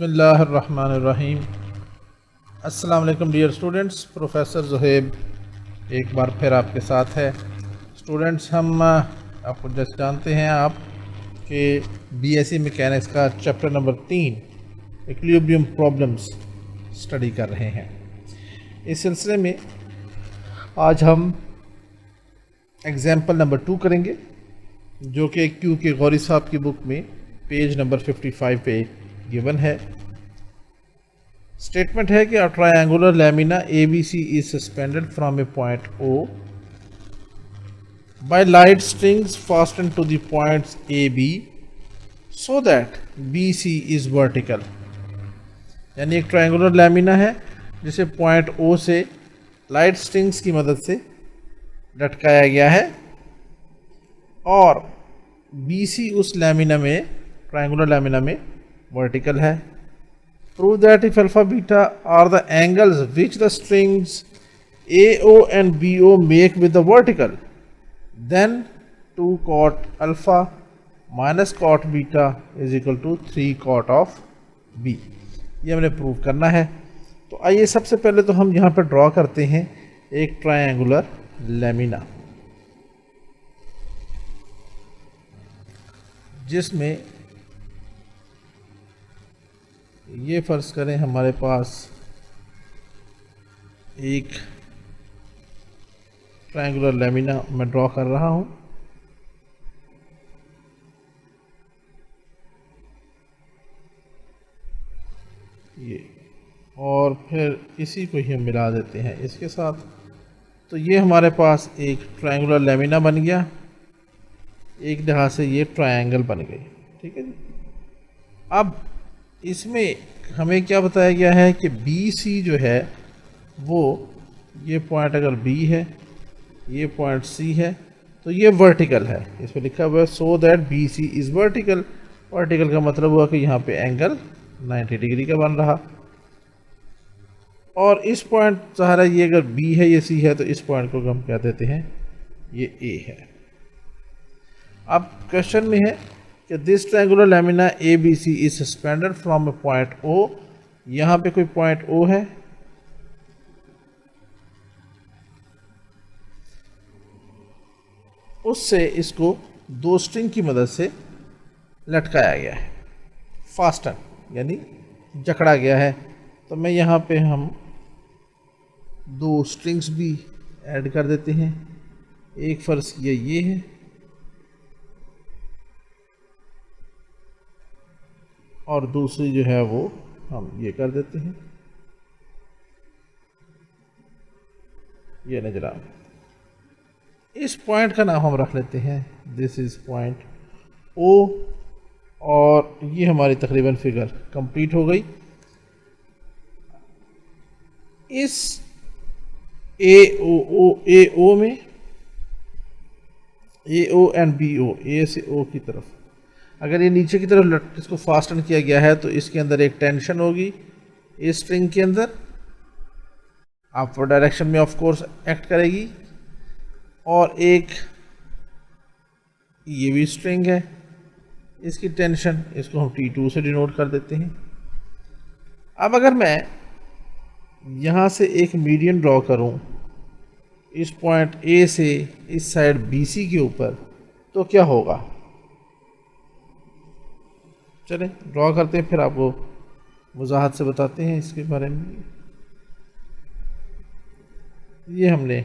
बिस्मिल्लाहिर्रहमानिर्रहीम। अस्सलाम वालेकुम डियर स्टूडेंट्स, प्रोफेसर ज़ुहैब एक बार फिर आपके साथ है। स्टूडेंट्स, हम आपको जैसे जानते हैं आप कि बीएससी मैकेनिक्स का chapter number 3 equilibrium problems study कर रहे हैं। इस सिलसिले में आज हम एग्जाम्पल नंबर 2 करेंगे, जो कि क्यू के गौरी साहब की बुक में पेज नंबर 55 पे गिवन है। स्टेटमेंट है कि a triangular lamina ABC is suspended from A point O by light strings fastened to the points AB so that BC is vertical। यानी एक ट्रायंगुलर लैमिना है जिसे पॉइंट O से light strings की मदद से लटकाया गया है और BC उस लैमिना में, ट्रायंगुलर लैमिना में वर्टिकल है। Prove that if alpha beta are the angles which the strings AO and BO make with the vertical, then 2 cot alpha minus cot beta is equal to 3 cot of B। ये हमने prove करना है। तो आइए सबसे पहले तो हम यहाँ पर ड्रॉ करते हैं एक ट्रायंगुलर लैमिना, जिसमें ये फ़र्ज़ करें हमारे पास एक ट्रायंगुलर लैमिना मैं ड्रॉ कर रहा हूँ। ये और फिर इसी को ही हम मिला देते हैं इसके साथ। तो ये हमारे पास एक ट्रायंगुलर लैमिना बन गया, एक लिहाज से ये ट्रायंगल बन गई। ठीक है जी। अब इसमें हमें क्या बताया गया है कि BC जो है वो, ये पॉइंट अगर B है, ये पॉइंट C है, तो ये वर्टिकल है। इस पर लिखा हुआ है so that BC is vertical. Vertical का मतलब हुआ कि यहाँ पे एंगल 90 डिग्री का बन रहा। और इस पॉइंट सहारा, ये अगर B है, ये C है, तो इस पॉइंट को हम क्या देते हैं, ये A है। अब क्वेश्चन में है कि this triangular lamina ABC is suspended from A point O। यहाँ पे कोई पॉइंट O है, उससे इसको 2 स्ट्रिंग की मदद से लटकाया गया है, फास्टन यानी जकड़ा गया है। तो मैं यहाँ पे हम 2 स्ट्रिंग्स भी ऐड कर देते हैं। एक फ़र्ज़ ये है, और दूसरी जो है वो हम ये कर देते हैं, ये नजर आ। इस पॉइंट का नाम हम रख लेते हैं, दिस इज़ पॉइंट O। और ये हमारी तकरीबन फिगर कंप्लीट हो गई। इस AO में, AO एंड BO, A से O की तरफ अगर ये नीचे की तरफ इसको फास्टन किया गया है, तो इसके अंदर एक टेंशन होगी, इस स्ट्रिंग के अंदर अपवर्ड डायरेक्शन में ऑफ कोर्स एक्ट करेगी। और एक ये भी स्ट्रिंग है, इसकी टेंशन, इसको हम T2 से डिनोट कर देते हैं। अब अगर मैं यहाँ से एक मीडियन ड्रॉ करूँ इस पॉइंट A से इस साइड BC के ऊपर, तो क्या होगा, चलें ड्रॉ करते हैं, फिर आपको वजाहत से बताते हैं इसके बारे में। ये हमने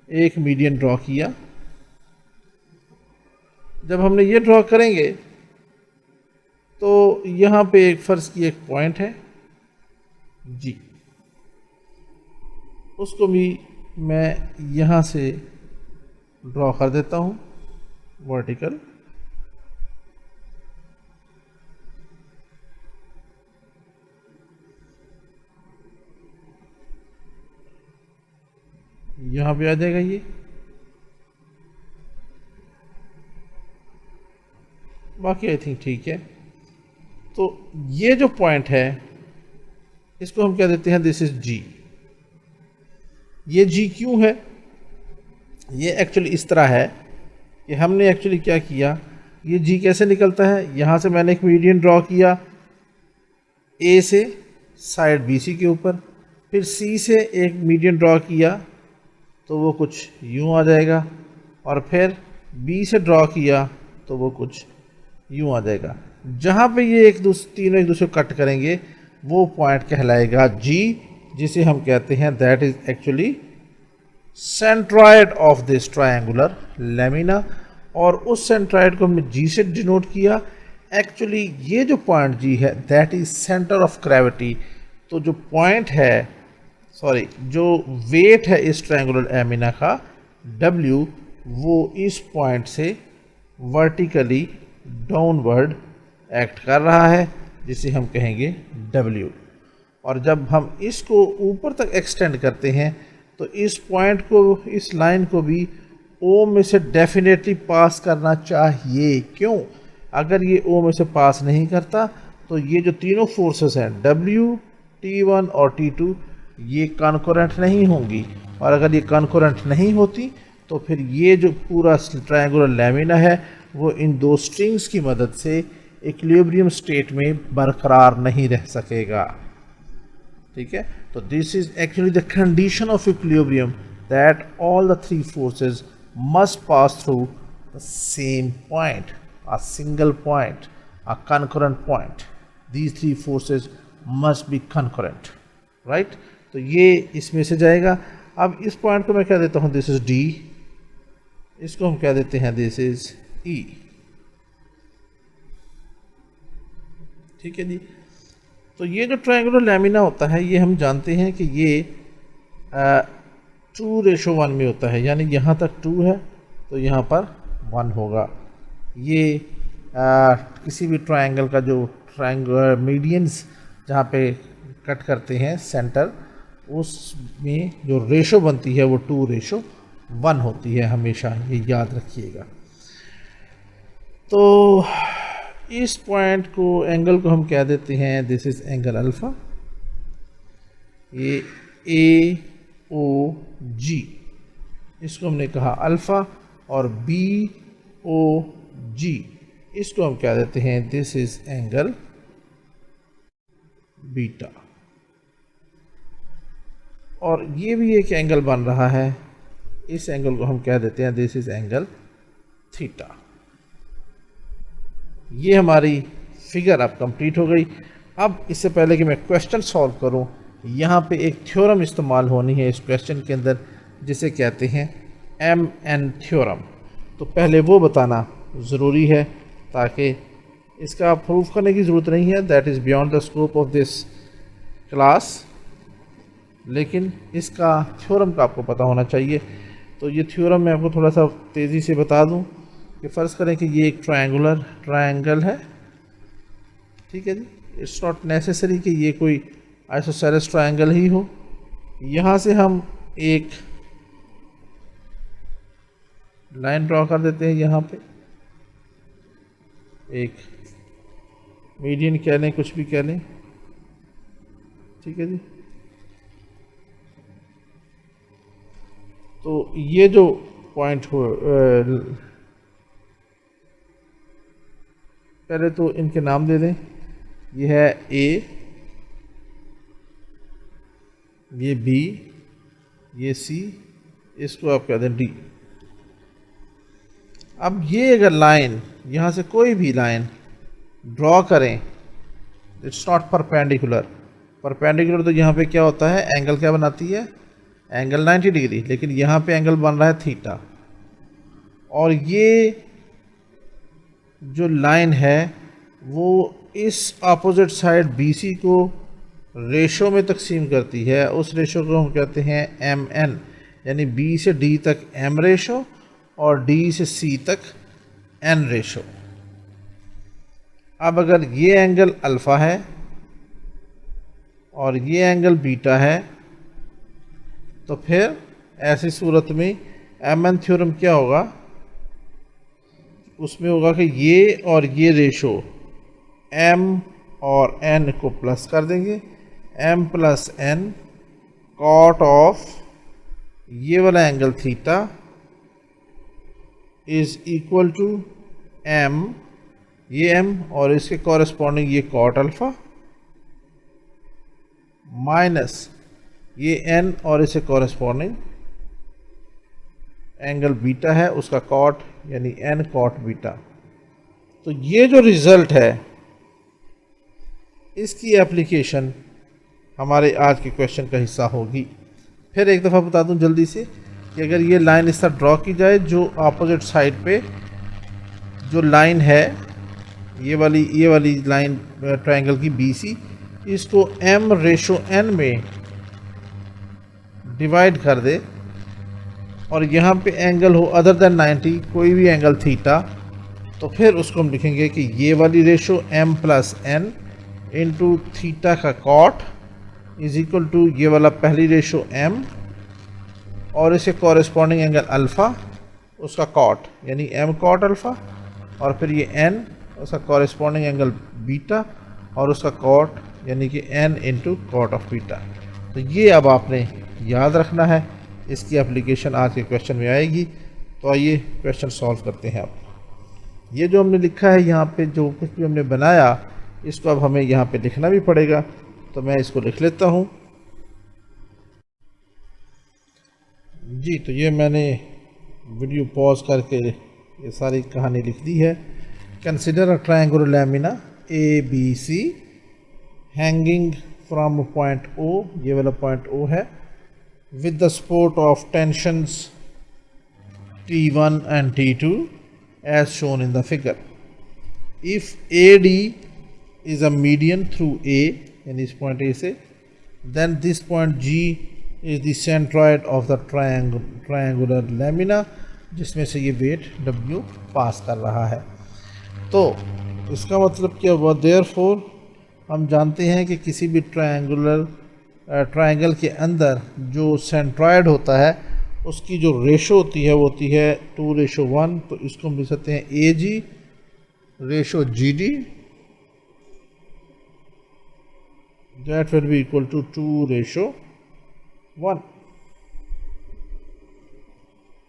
एक मीडियन ड्रॉ किया। जब हमने ये ड्रॉ करेंगे तो यहाँ पे एक फ़र्ज़ की एक पॉइंट है G, उसको भी मैं यहाँ से ड्रॉ कर देता हूँ वर्टिकल। यहाँ पे आ जाएगा ये। बाकी आई थिंक ठीक है। तो ये जो पॉइंट है इसको हम क्या देते हैं, दिस इज G। ये G क्यों है, ये एक्चुअली इस तरह है कि हमने एक्चुअली क्या किया, ये G कैसे निकलता है, यहाँ से मैंने एक मीडियन ड्रॉ किया, ए से साइड बी सी के ऊपर, फिर सी से एक मीडियन ड्रॉ किया तो वो कुछ यूँ आ जाएगा, और फिर बी से ड्रॉ किया तो वो कुछ यूँ आ जाएगा। जहाँ पे ये तीनों एक दूसरे को कट करेंगे वो पॉइंट कहलाएगा जी, जिसे हम कहते हैं that is actually centroid of this triangular lamina. और उस सेंट्रॉयड को हमने जी से डिनोट किया। एक्चुअली ये जो पॉइंट जी है that is centre of gravity. तो जो पॉइंट है, सॉरी, जो वेट है इस ट्रायंगुलर लेमिना का W, वो इस पॉइंट से वर्टिकली डाउनवर्ड एक्ट कर रहा है, जिसे हम कहेंगे W। और जब हम इसको ऊपर तक एक्सटेंड करते हैं तो इस पॉइंट को, इस लाइन को भी O में से डेफिनेटली पास करना चाहिए। क्यों? अगर ये O में से पास नहीं करता तो ये जो तीनों फोर्सेस हैं W, T1 और T2, ये कॉन्करेंट नहीं होंगी। और अगर ये कॉन्करेंट नहीं होती तो फिर ये जो पूरा ट्रायंगुलर लेमिना है वो इन दो स्ट्रिंग्स की मदद से इक्विलिब्रियम स्टेट में बरकरार नहीं रह सकेगा। ठीक है, तो this is actually the condition of equilibrium, that all the three forces must pass through the same point, a single point, a concurrent point. These three forces must be concurrent, right? तो ये इसमें से जाएगा। अब इस point को मैं क्या देता हूँ, दिस इज D, इसको हम क्या देते हैं, दिस इज E। ठीक है जी। तो ये जो ट्रायंगुलर लेमिना होता है ये हम जानते हैं कि ये 2:1 में होता है, यानी यहाँ तक 2 है तो यहाँ पर 1 होगा। ये किसी भी ट्रायंगल का जो ट्रायंगल मीडियंस जहाँ पे कट करते हैं सेंटर, उसमें जो रेशो बनती है वो 2:1 होती है, हमेशा ये याद रखिएगा। तो इस पॉइंट को, एंगल को हम कह देते हैं दिस इज एंगल अल्फा। ये AOG, इसको हमने कहा अल्फा, और BOG, इसको हम क्या देते हैं, दिस इज एंगल बीटा। और ये भी एक एंगल बन रहा है, इस एंगल को हम क्या देते हैं, दिस इज एंगल थीटा। ये हमारी फिगर अब कंप्लीट हो गई। अब इससे पहले कि मैं क्वेश्चन सॉल्व करूं, यहाँ पे एक थ्योरम इस्तेमाल होनी है इस क्वेश्चन के अंदर, जिसे कहते हैं MN थ्योरम। तो पहले वो बताना ज़रूरी है, ताकि इसका प्रूफ करने की ज़रूरत नहीं है, that is beyond the scope of this class, लेकिन इसका थ्योरम का आपको पता होना चाहिए। तो ये थ्योरम मैं आपको थोड़ा सा तेज़ी से बता दूं कि फ़र्ज़ करें कि ये एक ट्रायंगल है। ठीक है जी, इट्स नॉट नेसेसरी कि ये कोई आइसोसेलेस ट्रायंगल ही हो। यहाँ से हम एक लाइन ड्रॉ कर देते हैं, यहाँ पे एक मीडियन कह लें, कुछ भी कह लें। ठीक है जी, तो ये जो पॉइंट हो, पहले तो इनके नाम दे दें। ये है A, ये B, ये C, इसको आप कह दें D। अब ये अगर लाइन, यहाँ से कोई भी लाइन ड्रॉ करें, इट्स नॉट परपेंडिकुलर। परपेंडिकुलर तो यहाँ पे क्या होता है, एंगल क्या बनाती है, एंगल 90 डिग्री, लेकिन यहाँ पे एंगल बन रहा है थीटा। और ये जो लाइन है वो इस अपोजिट साइड BC को रेशो में तकसीम करती है। उस रेशो को हम कहते हैं MN, यानी B से D तक M रेशो और D से C तक N रेशो। अब अगर ये एंगल अल्फ़ा है और ये एंगल बीटा है, तो फिर ऐसी सूरत में MN थ्योरम क्या होगा, उसमें होगा कि ये और ये रेशो M और N को प्लस कर देंगे, M plus N cot of ये वाला angle theta is equal to M, ये M और इसके कॉरेस्पॉन्डिंग ये कॉट अल्फ़ा माइनस ये एन और इसे कॉरेस्पॉन्डिंग एंगल बीटा है उसका कॉट, यानी एन कॉट बीटा। तो ये जो रिजल्ट है इसकी एप्लीकेशन हमारे आज के क्वेश्चन का हिस्सा होगी। फिर एक दफ़ा बता दूं जल्दी से कि अगर ये लाइन इस तरह ड्रॉ की जाए, जो अपोजिट साइड पे जो लाइन है ये वाली लाइन ट्रायंगल की BC, इसको m/n में डिवाइड कर दे और यहाँ पे एंगल हो अदर देन 90, कोई भी एंगल थीटा, तो फिर उसको हम लिखेंगे कि ये वाली रेशो m+n इंटू थीटा का कॉट इज इक्वल टू ये वाला पहली रेशो m और इसे कॉरेस्पॉन्डिंग एंगल अल्फ़ा उसका कॉट, यानी m कॉट अल्फ़ा, और फिर ये n उसका कॉरेस्पॉन्डिंग एंगल बीटा और उसका कॉट, यानी कि n into cot of beta. तो ये अब आपने याद रखना है, इसकी एप्लीकेशन आज के क्वेश्चन में आएगी। तो आइए क्वेश्चन सॉल्व करते हैं। अब ये जो हमने लिखा है यहाँ पे, जो कुछ भी हमने बनाया इसको अब हमें यहाँ पे लिखना भी पड़ेगा, तो मैं इसको लिख लेता हूँ जी। तो ये मैंने वीडियो पॉज करके ये सारी कहानी लिख दी है। Consider a triangular lamina ABC hanging from point O, ये वाला पॉइंट O है, with the support of tensions T1 and T2 as shown in the figure. If AD is a median through A, यानी इस point A से, then this point G is the centroid of the triangular lamina, जिसमें से ये wait W पास कर रहा है। तो इसका मतलब क्या हुआ, therefore हम जानते हैं कि किसी भी ट्रायंगल के अंदर जो सेंट्रॉयड होता है उसकी जो रेशो होती है वो होती है 2:1। तो इसको हम लिख सकते हैं AG ratio GD, that will be equal to 2:1।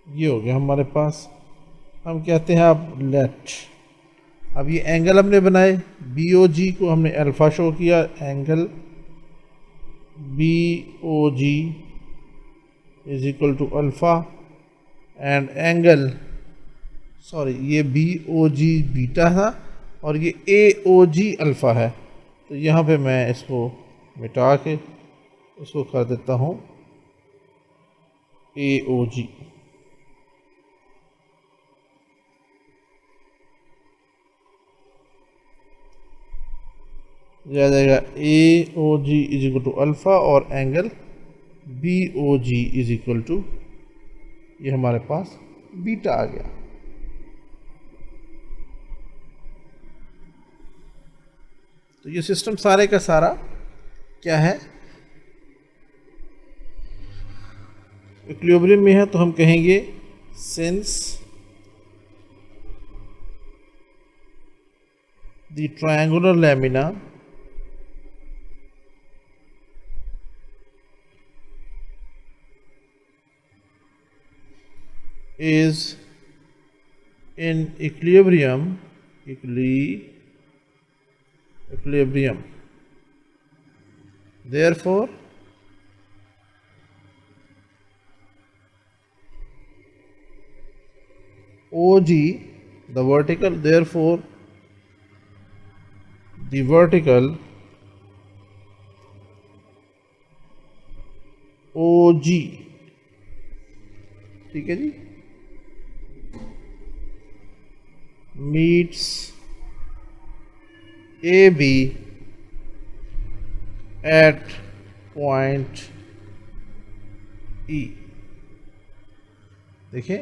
ये हो गया हमारे पास। हम कहते हैं अब लेट, अब ये एंगल हमने बनाए, BOG को हमने अल्फ़ा शो किया, angle BOG is equal to alpha and angle, sorry ये BOG बीटा था और ये AOG अल्फ़ा है। तो यहाँ पे मैं इसको मिटा के इसको कर देता हूँ AOG। यह आ जाएगा AOG is equal to alpha और angle BOG is equal to, ये हमारे पास बीटा आ गया। तो ये सिस्टम सारे का सारा क्या है, इक्विलिब्रियम में है। तो हम कहेंगे since the triangular lamina is in equilibrium, therefore OG, the vertical, therefore the vertical OG, ठीक है जी, meets AB at point E। देखिए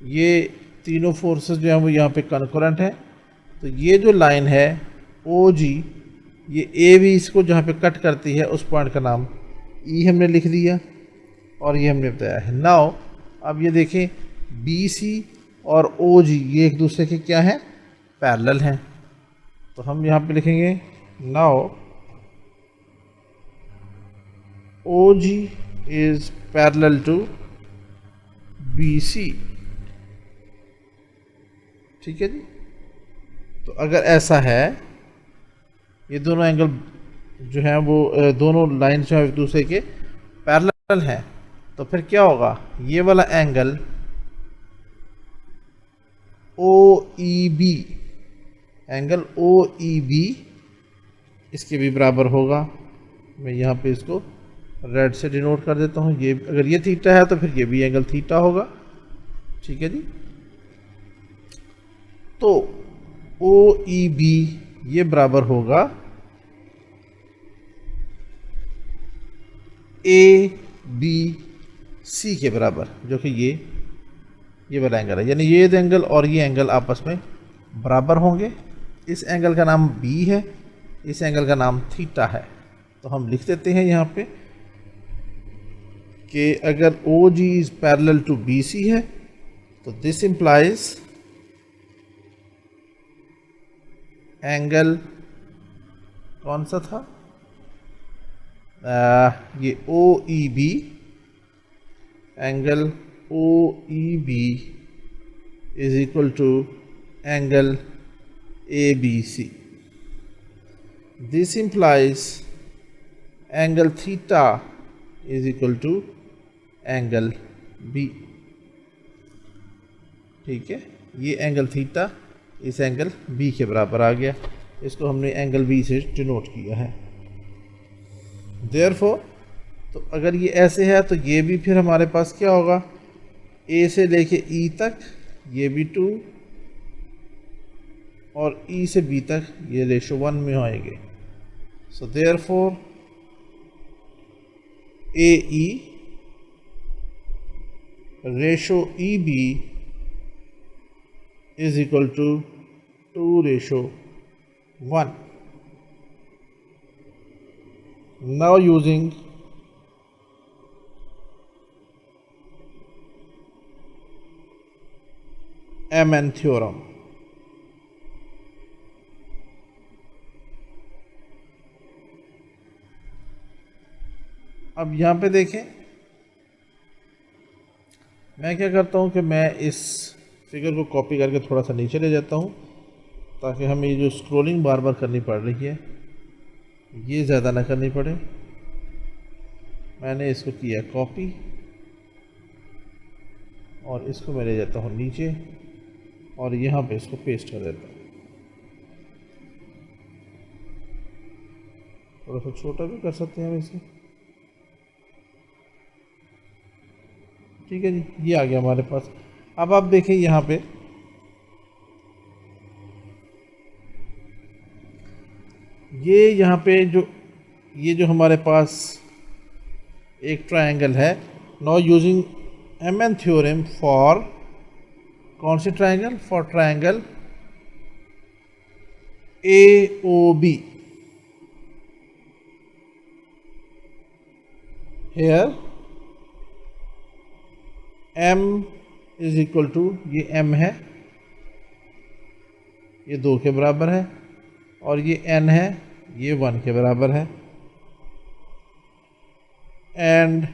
ये तीनों फोर्सेस जो हैं वो यहाँ पे कॉन्करेंट हैं। तो ये जो लाइन है OG, ये AB इसको जहाँ पे कट करती है उस पॉइंट का नाम E हमने लिख दिया और ये हमने बताया है। नाउ अब ये देखें BC और OG ये एक दूसरे के क्या हैं, पैरेलल हैं। तो हम यहाँ पे लिखेंगे now OG is parallel to BC, ठीक है जी। तो अगर ऐसा है, ये दोनों एंगल जो है वो दोनों लाइन जो है एक दूसरे के पैरेलल हैं, तो फिर क्या होगा, ये वाला angle O E B, angle O E B इसके भी बराबर होगा। मैं यहाँ पे इसको रेड से डिनोट कर देता हूँ। ये अगर ये थीटा है तो फिर ये भी एंगल थीटा होगा। ठीक है जी। तो ओ ई बी ये बराबर होगा ए बी सी के बराबर, जो कि ये वाला एंगल है। यानी ये एंगल और ये एंगल आपस में बराबर होंगे। इस एंगल का नाम बी है, इस एंगल का नाम थीटा है। तो हम लिख देते हैं यहाँ पे कि अगर O G is parallel to B C है तो दिस इंप्लाइज एंगल कौन सा था, ये O E B, angle O E B is equal to angle A B C. This implies angle theta is equal to angle B। ठीक है, ये angle theta इस एंगल B के बराबर आ गया। इसको हमने एंगल B से डिनोट किया है। Therefore, तो अगर ये ऐसे है तो ये भी फिर हमारे पास क्या होगा, A से लेके E तक ये भी 2 और E से B तक ये रेशो 1 में आएंगे। So therefore AE ratio EB is equal to 2:1। Now using MN theorem, अब यहाँ पे देखें, मैं क्या करता हूँ कि मैं इस फिगर को कॉपी करके थोड़ा सा नीचे ले जाता हूँ ताकि हमें ये जो स्क्रॉलिंग बार बार करनी पड़ रही है ये ज़्यादा ना करनी पड़े। मैंने इसको किया कॉपी और इसको मैं ले जाता हूँ नीचे और यहाँ पे इसको पेस्ट कर देता हूँ। थोड़ा सा छोटा भी कर सकते हैं हम इसे। ठीक है जी, ये आ गया हमारे पास। अब आप देखें यहाँ पे यहाँ पे जो हमारे पास एक ट्रायंगल है। Now using MN theorem for कौन सी triangle, for triangle A O B. Here m is equal to, ये m है, ये 2 के बराबर है, और ये n है, ये 1 के बराबर है, and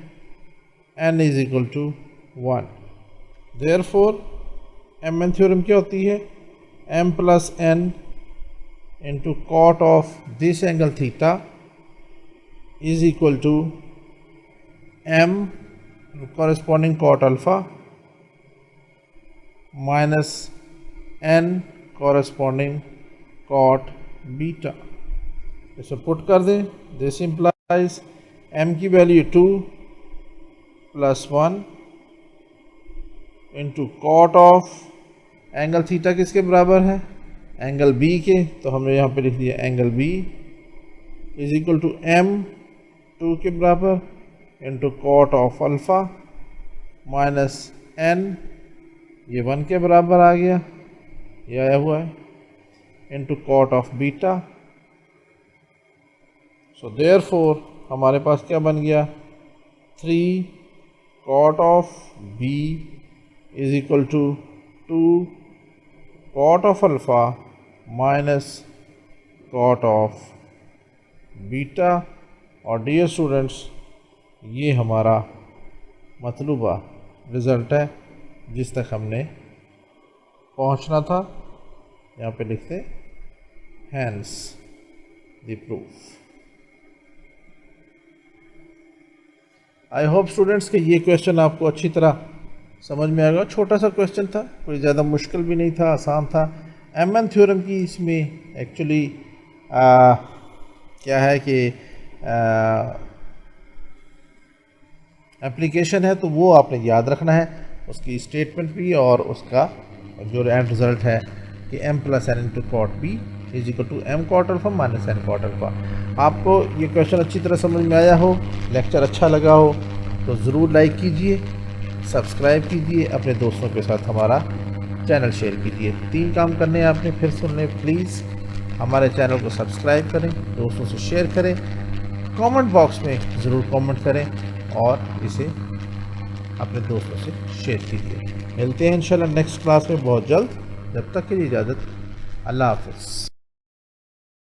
n is equal to 1। Therefore M N theorem क्या होती है, m plus n into cot of this angle theta is equal to m corresponding cot alpha minus n corresponding cot beta। इसे put कर दें। This implies m की value 2 plus 1 into cot of angle theta किसके बराबर है, angle b के, तो हमने यहाँ पे लिख दिया angle b is equal to m 2 के बराबर into cot of alpha minus n, ये 1 के बराबर आ गया, ये आया हुआ है, into cot of beta. So therefore हमारे पास क्या बन गया, 3 cot of b is equal to 2 cot of alpha minus cot of beta. और डियर स्टूडेंट्स, ये हमारा मतलूबा रिज़ल्ट है जिस तक हमने पहुंचना था। यहाँ पे लिखते hence the proof. I hope students कि ये क्वेश्चन आपको अच्छी तरह समझ में आएगा। छोटा सा क्वेश्चन था, कोई ज़्यादा मुश्किल भी नहीं था, आसान था। एमएन थ्योरम की इसमें एक्चुअली क्या है कि एप्लीकेशन है, तो वो आपने याद रखना है, उसकी स्टेटमेंट भी और उसका जो एंड रिजल्ट है कि m plus n into cot b is equal to m cot alpha minus n cot alpha. आपको ये क्वेश्चन अच्छी तरह समझ में आया हो, लेक्चर अच्छा लगा हो, तो ज़रूर लाइक कीजिए, सब्सक्राइब कीजिए, अपने दोस्तों के साथ हमारा चैनल शेयर कीजिए। 3 काम करने हैं आपने, फिर सुन लें प्लीज़। हमारे चैनल को सब्सक्राइब करें, दोस्तों से शेयर करें, कमेंट बॉक्स में ज़रूर कमेंट करें और इसे अपने दोस्तों से शेयर कीजिए। मिलते हैं इंशाल्लाह नेक्स्ट क्लास में बहुत जल्द। जब तक के लिए इजाज़त, अल्लाह हाफ़िज़।